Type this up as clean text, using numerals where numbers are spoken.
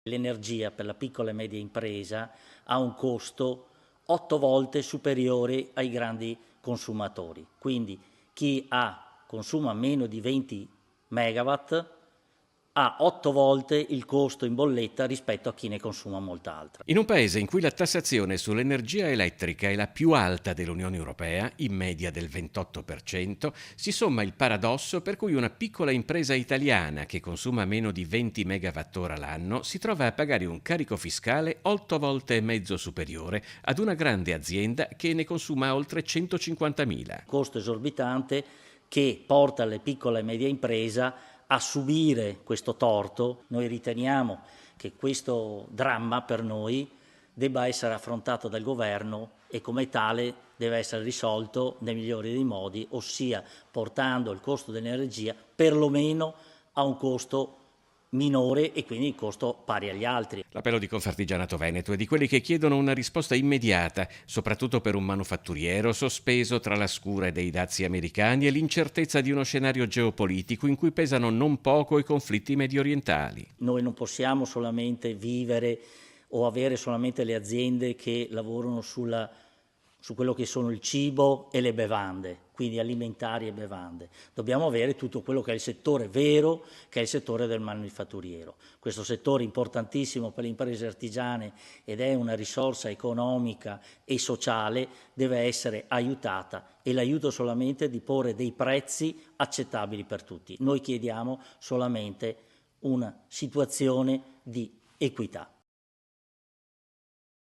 L'energia per la piccola e media impresa ha un costo 8 volte superiore ai grandi consumatori. Quindi chi consuma meno di 20 megawatt ha 8 volte il costo in bolletta rispetto a chi ne consuma molta altra. In un paese in cui la tassazione sull'energia elettrica è la più alta dell'Unione Europea, in media del 28%, si somma il paradosso per cui una piccola impresa italiana che consuma meno di 20 megawattora l'anno si trova a pagare un carico fiscale 8 volte e mezzo superiore ad una grande azienda che ne consuma oltre 150.000. Costo esorbitante che porta le piccole e medie imprese a subire questo torto. Noi riteniamo che questo dramma per noi debba essere affrontato dal governo e come tale deve essere risolto nel migliore dei modi, ossia portando il costo dell'energia perlomeno a un costo minore e quindi il costo pari agli altri. L'appello di Confartigianato Veneto è di quelli che chiedono una risposta immediata, soprattutto per un manufatturiero sospeso tra la scura dei dazi americani e l'incertezza di uno scenario geopolitico in cui pesano non poco i conflitti mediorientali. Noi non possiamo solamente vivere o avere solamente le aziende che lavorano su quello che sono il cibo e le bevande, quindi alimentari e bevande. Dobbiamo avere tutto quello che è il settore vero, che è il settore del manifatturiero. Questo settore importantissimo per le imprese artigiane ed è una risorsa economica e sociale, deve essere aiutata e l'aiuto solamente di porre dei prezzi accettabili per tutti. Noi chiediamo solamente una situazione di equità.